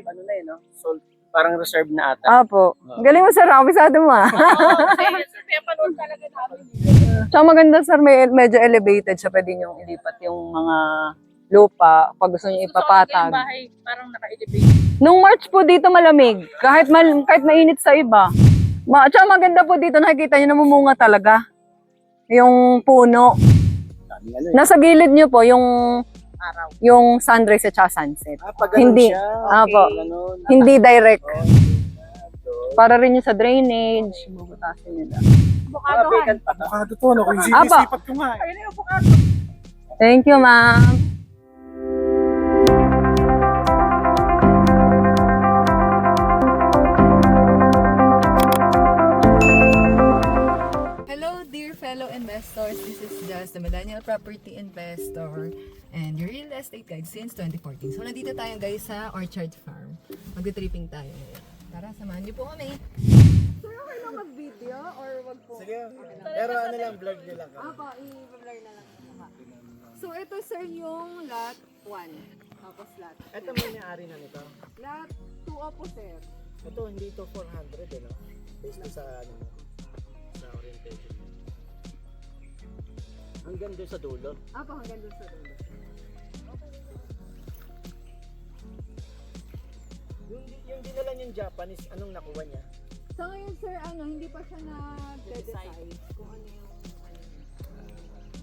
ano na no? Sold, parang reserve na ata. Apo. Galing mo, sir. Kabisado mo, ah. Kaya panood talaga namin. Tsaka maganda, sir. Medyo elevated siya. Pwede niyong ilipat yung mga lupa pag gusto niyo ipapatag. Yung bahay, parang naka-elevate. Nung March po dito malamig. Kahit mainit sa iba. Tsaka maganda po dito. Nakikita niyo namumunga talaga. Yung puno. Nasa gilid niyo po yung Araw. yung sunrise at saka sunset. Pag Hindi. siya. Apo. Ganun. Hindi direct. Para rin yung sa drainage. Bubutasin nila. Vacant pa. Avocado to, no? Kung Apa. sinisipat ko nga. Ayun yung avocado. Thank you, ma'am. Hello, dear fellow investors. This is Jazz, the Millennial Property Investor and your real estate guide since 2014. So, nandito tayo guys sa Orchard Farm. Mag-tripping tayo ngayon. Tara, samahan niyo po kami. Sir, okay lang mag-video or wag po? Sige. Pero ano lang, vlog nyo lang. Apo, i-blur na lang. So, ito sir yung lot 1. Tapos lot 2. Ito may may-ari na nito. Lot 2 opo sir. Ito hindi to 400 no? Based to sa ano sa orientation. Hanggang doon sa dulo. Apo, hanggang doon sa dulo. Yung dinala yung Japanese, anong nakuha niya? So ngayon sir, hindi pa siya na-decide kung ano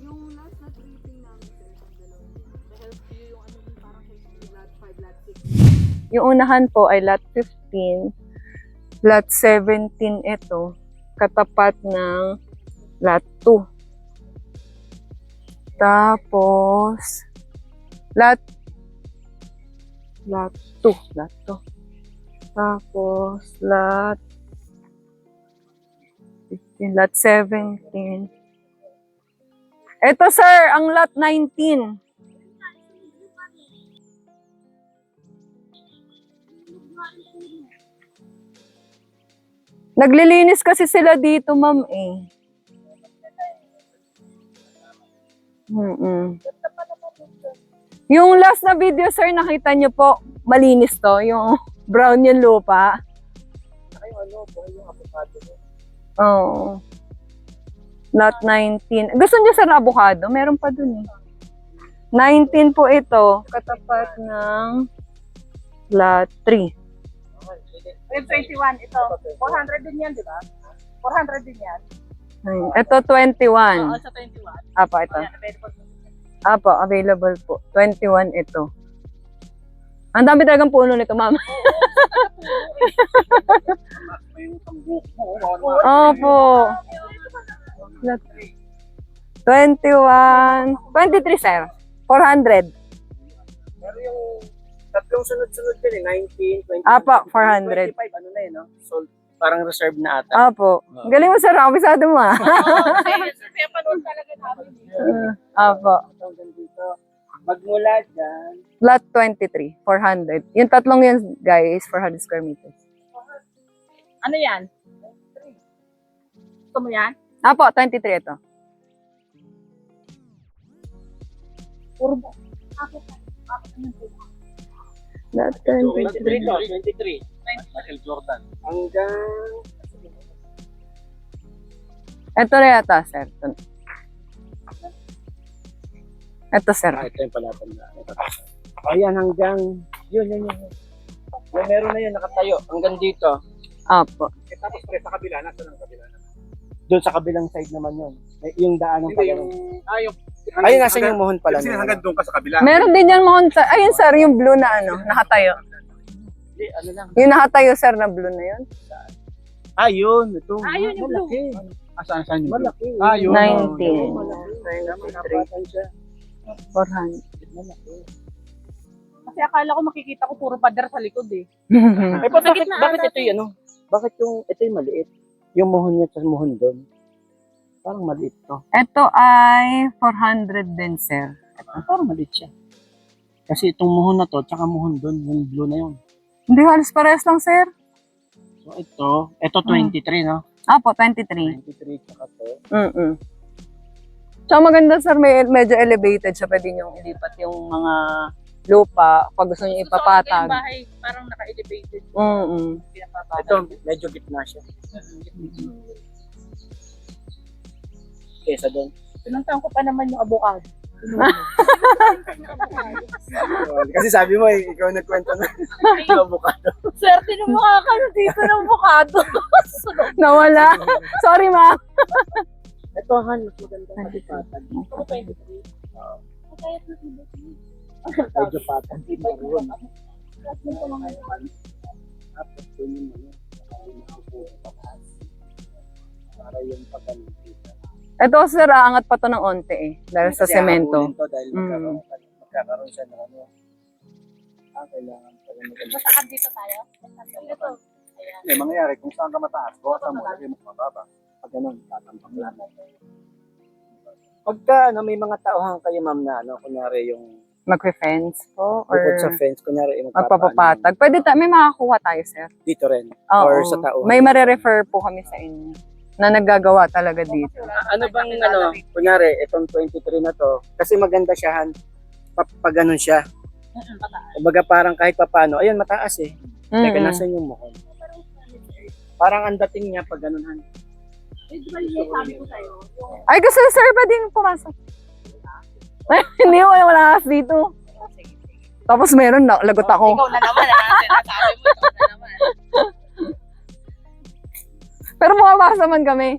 yung last na tripping namin sir, yung dalawang help you yung parang help you lot 5, lot 6. Yung unahan po ay lot 15. Lot 17 ito. Katapat ng lot 2. Tapos, lot 2. Tapos, lot 15, lot 17. Ito sir, ang lot 19. Naglilinis kasi sila dito, ma'am, eh. Yung last na video, sir, nakita nyo po, malinis to. Yung brown yung lupa. Ay, ano, buhay yung avocado mo. Oo. Lot 19. Gusto niyo sir na avocado? Meron pa dun eh. 19 po ito. Katapat ng lot 3. 21, ito. 400 din yan, di ba? 400 din yan. Ito 21. Oo, sa 21. Apo, ito. Ayan, available po. Apo, available po. 21 ito. Ang dami talagang puno nito, ma'am. Opo. 21. 23, sir. 400. Pero yung tatlong sunod-sunod yan 19, 20. Apo, 400. 25, ano na no? Sold, parang reserve na ata. Opo. Galing mo, sir. Kabisado mo, ah. Kaya panood talaga namin. Apo. Hanggang dito. Magmula dyan. Lot 23, 400. Yung tatlong yan, guys, 400 square meters. Ano yan? Gusto mo yan? Apo, 23 ito. Puro ba? Lot 23. 23. Michael Jordan. Hanggang... Ito rin yata, sir. Ito, sir. Ito yung palatan na. Ayan, hanggang... Yun. Yung meron na yun, nakatayo. Hanggang dito. Apo. Tapos sa kabila, nasa ng kabila na. Doon sa kabilang side naman yun. Yung daan ng pala. Yung... Ayun, nasa yung muhon pala. Kasi hanggang doon ka sa kabila. Meron din yan mga... Ayun, sir, yung blue na nakatayo. Hindi, ano lang. Yung nakatayo, sir, na blue na yun. Ayun, ito. Ayun, yung blue. Malaki. Saan yung Malaki. Ayun. 19. Malaki. 400. Malaki. Kasi akala ko makikita ko puro pader sa likod eh. Eh, bakit ito yung ano? Bakit ito yung maliit? Yung muhon niya sa muhon doon. Parang maliit to. Ito ay 400 din, sir. Parang maliit siya. Kasi itong muhon na to, tsaka muhon doon, yung blue na yun. Hindi, halos parehas lang, sir. So ito 23, no? Apo, 23. 23 tsaka to. Tsaka maganda, sir, medyo elevated siya. Pwede niyong ilipat yung mga lupa, pag gusto niyo Gusto ko yung ipapatag. bahay, parang naka-elevated. Pinapapatag. Ito, medyo gitna siya. Kesa doon. Pinuntahan ko pa naman yung avocado. Kasi sabi mo, ikaw nagkwento na. Avocado. Swerte na makakano dito ng avocado. Nawala. Sorry, ma. Ito, Han, mas maganda matipatag. Ako 23. Kaya na Medyo patag. Tapos yun yung pataas. Para yung pagkalimita. Ito, sir, angat pa to ng onte eh. Dahil sa semento. Dahil magkakaroon siya ng ano. Kailangan pala maganda. Masakad dito tayo. Ito. Ayan. May mangyayari kung saan ka mataas, bawasan mo, lagay mo mababa. Pag ganun, tatampang lang. Pagka may mga tauhan kayo, ma'am, na kunyari yung Magpe-fence po? Or bukod sa fence, kunyari yung magpapapatag? Pwede may makakuha tayo, sir. dito rin. Oo. Or sa tauhan. May mare-refer po kami sa inyo na naggagawa talaga dito. Ano bang, kunyari, itong 23 na to, kasi maganda siya, Han, pag ganun siya. Kumbaga parang kahit papano, ayun, mataas eh. Teka, nasan yung mukhon? Parang ang dating niya pag ganun, Han. Eh, di ba yung sabi ko sa'yo? Ay, gusto sir, pwedeng pumasok. Hindi, wala kas dito. Tapos meron na, lagot ako. Ikaw na naman, sinasabi mo, ikaw na naman. Pero makabasa man kami.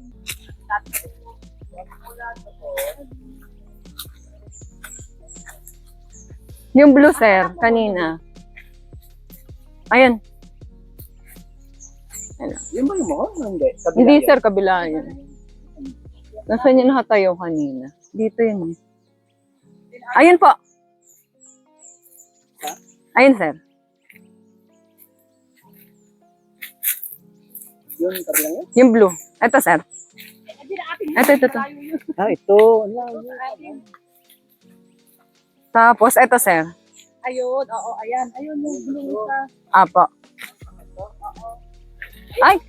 Yung blue, sir, kanina. Ayun. Yun ba yung mukhon? Hindi. Kabila Hindi, yun. sir, kabila yun. Nasaan yun nakatayo kanina? Dito yun. Ayun po. Ayun, sir. Yun, kabila yun? Yung blue. Ito, sir. Ito. Ito. Tapos, ito, sir. Ayun, oo, ayan. Ayun yung blue sa... Apo. Ay!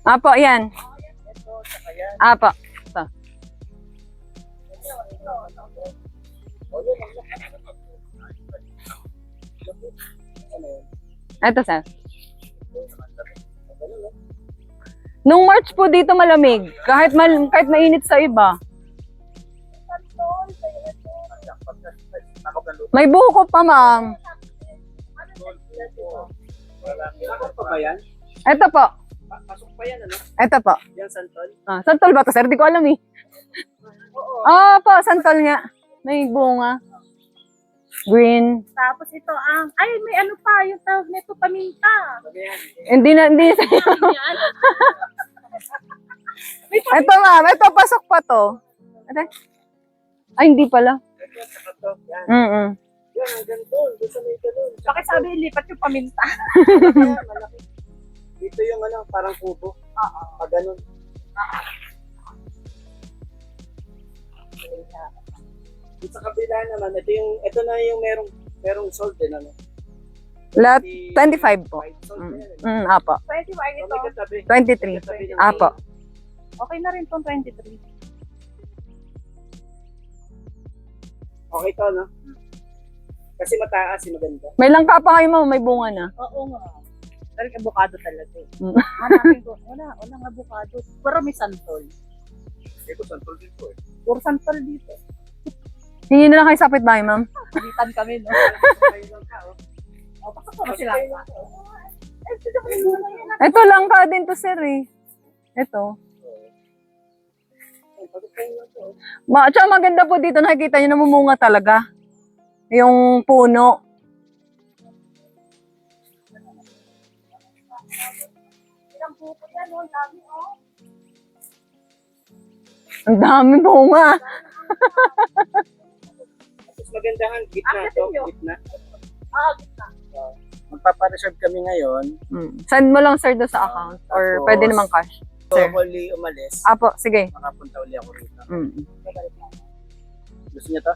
Apo, yan. Apo. Ito. Ito, sir. Nung March po dito malamig. Kahit mainit sa iba. May buko pa, ma'am. Ako pa ba yan? Ito po. Pasok pa yan, ano? Ito po. Yan, santol? Ah, santol ba to, sir? Di ko alam eh. Oo po, santol nga. May bunga. Green. Tapos ito ang... Ay, may ano pa, yung tawag nito, paminta. Hindi sa'yo. Yan. Ito, ma'am. Ito, pasok pa to. Ito. Ay, hindi pala. Yan. Mm-mm. Yan, hanggang doon. Doon sa may ganun. Bakit sabi lipat yung paminta? Malaki. Dito yung parang kubo. Pag ganun. Dito sa kabila naman, ito na yung merong salt din, ano? Lahat, 25 po. Salt na yan, Apo. 21 May ito. katabi. 23. Katabi ng Apo. Okay na rin tong 23. Okay to, no? Kasi mataas, maganda. May langka pa kayo, ma'am. May bunga na. Oo nga. Talagang avocado talaga eh. Mm. Hanapin ko. Walang avocado. Pero may santol. Ito, santol din po eh. Puro santol dito. Hingi na lang kayo sa kapitbahay, ma'am. Palitan kami, no? O, pasok ko na sila. Ito langka din to, sir eh. Ito. Tsaka maganda po dito, nakikita nyo namumunga talaga. Yung puno. Ilang puto yan, no? Ang dami, oh. Ang dami bunga. Mas magandahan, gitna to. Gitna. Gitna. Magpapareserve kami ngayon. Send mo lang, sir, doon sa account. Or Tapos, pwede naman cash. So, Sir. ako umalis. Apo, sige. Makapunta uli ako rito. Mm. Gusto niyo to?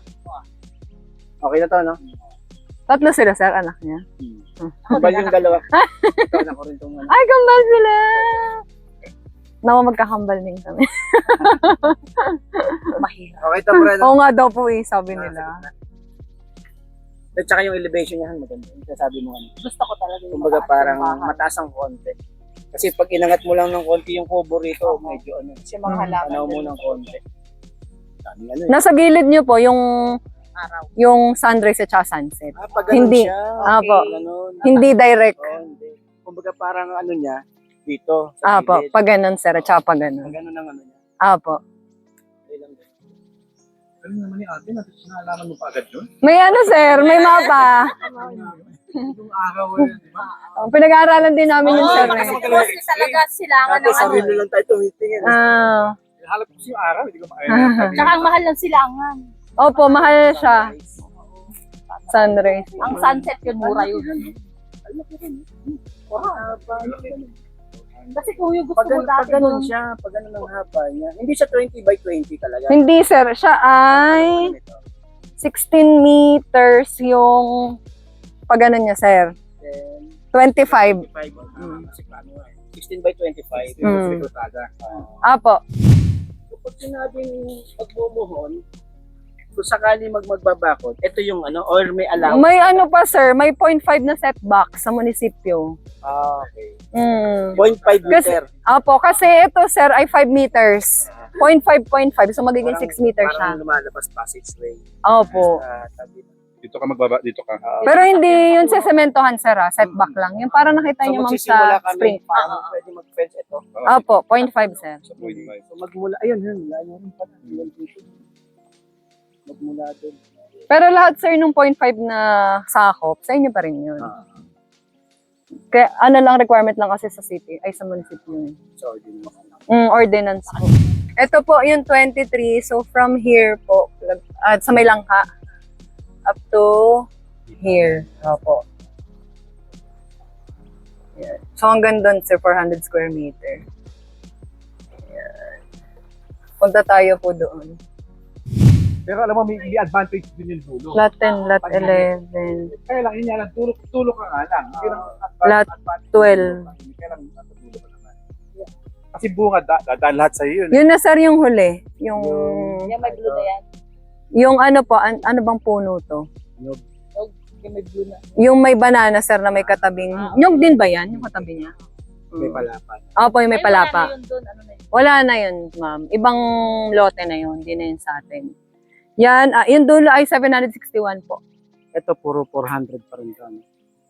Okay na to, no? Tatlo sila, sir, anak niya. Kambal yung dalawa. Ikaw na ko rin itong ano. Ay, kambal sila! Nawa, magkakambal din kami. Mahirap. Okay, ito bro. Oo nga daw po eh, sabi nila. At saka yung elevation niya, maganda. Yung sabi mo ano. Gusto ko talaga yung Kumbaga mataas parang yung bahay. mataas ang konti. Kasi pag inangat mo lang ng konti yung kubo rito, medyo ano. Kasi mga halaman Tanaw mo din. ng konti. Dami ano eh. Nasa gilid niyo po yung Araw. sunrise at saka sunset. Pag ganun Hindi. siya. Apo. Ganun. Hindi direct. Oo, hindi. Kumbaga parang ano niya, dito. Sa Apo, gilid. pag ganun, sir, at saka pag Pag ganun. ganun ang ano niya. Apo. Okay lang din. Ano naman ni ate, nalaman mo pa agad yun? May ano, sir, may mapa. Yung araw yun, di ba? Pinag-aaralan din namin yung sir. Kasi Eh. post ni talaga silangan Dati ng ano. sarili lang tayo tumitingin. Ah, Hinahanap ko yung araw, hindi ko Tsaka ang mahal ng silangan. opo, mahal siya. Sunrise. Ang sunset yun, mura yun. Kasi kung yung gusto Pag, mo pag dati ganun dun, siya, pag ganun ang haba niya. Hindi siya 20 by 20 talaga. Hindi, sir, siya ay 16 meters yung pag ano niya, sir. Then, 25. 25. Kasi plano nga eh. 16 by 25. Mm. Ah. Apo. Kapag sinabing pagmumuhon, kung sakali magbabakod, ito yung ano, or may allowance. May ano pa, sir, may 0.5 na setback sa munisipyo. Ah, okay. Mm. 0.5 meter. Apo, kasi ito, sir, ay 5 meters. 0.5, so magiging 6 meters siya. Parang lumalabas passageway. Opo. Sa tabi. Dito ka magbaba, dito ka. Pero hindi yun sa sementohan, sir, setback lang. Yung parang nakita So niyo ma'am magsisimula sa kami, spring farm. paano pwede mag-fence ito? Opo, 0.5, sir. Sa 0.5. So magmula, ayun, wala nyo rin pala. Yun dito. Magmula doon. Pero lahat, sir, nung 0.5 na sakop, sa inyo pa rin yun. Kaya ano lang, requirement lang kasi sa city, ay sa munisipyo yun. So, yun. Ordinance po. Ito po yung 23. So from here po, at sa may langka, up to here. Opo. Yan. So hanggang doon, sir, 400 square meter. Yan. Punta tayo po doon. Pero alam mo, may advantage din yung dulo. Lot 10, lot 11, Kaya lang, yun yan, tulog ka nga lang. Hindi lang lot 12. Kaya lang, natutulog ka naman. Kasi bunga, dadaan lahat sa'yo yun. Yun na, sir, yung huli. Yung yung may blue na yan. yung ano po, ano bang puno to? Yung may blue na. Yung may banana, sir, na may katabing. Yung din ba yan? Yung katabi niya? May palapan. Opo, yung may Ay, wala palapa. na yun dun, ano na yun. Wala na yun, ma'am. Ibang lote na yun. Hindi na yun sa atin. Yan, yung dulo ay 761 po. Ito, puro 400 pa rin kami.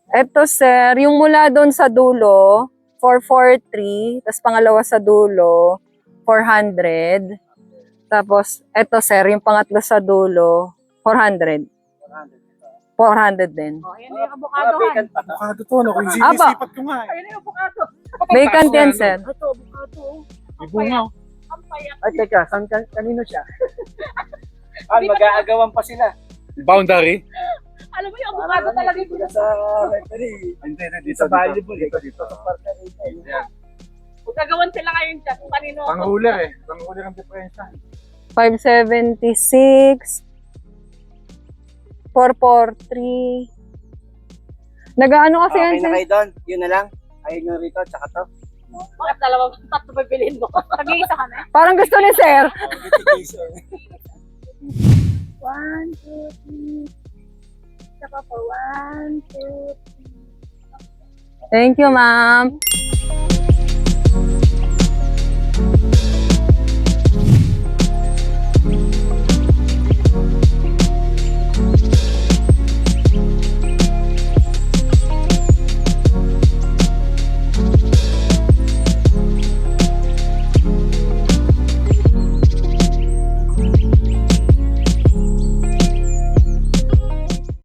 Ito, sir, yung mula doon sa dulo, 443. Tapos pangalawa sa dulo, 400. Tapos, ito, sir, yung pangatlo sa dulo, 400. 400 din. Oh, ayan na yung avocado, han. Avocado to, no? Kung Aba. sinisipat ko nga eh. Ayan na yung avocado. Vacant yan, sir. Ito, avocado. May bunga. Ang payat. Ay, teka, kanino siya? Mag-aagawan pa sila. Boundary? Alam mo yung avocado talaga yung Sa referee. Hindi, Sa volleyball. Dito. Sa parka rito. Gagawan sila ngayon dyan kung kanino. Pang-ruler eh. Pang-ruler ang diferensya. 576. 443. Nag-ano kasi yan, Okay na sir? kayo doon. Yun na lang. Ayun yung rito, tsaka to. Bakit dalawang tatlo bibilhin mo? Tag-iisa ka na. Parang gusto ni sir. Litigation. 1, 2, 3. Saka pa 1, 2, 3. Thank you, ma'am.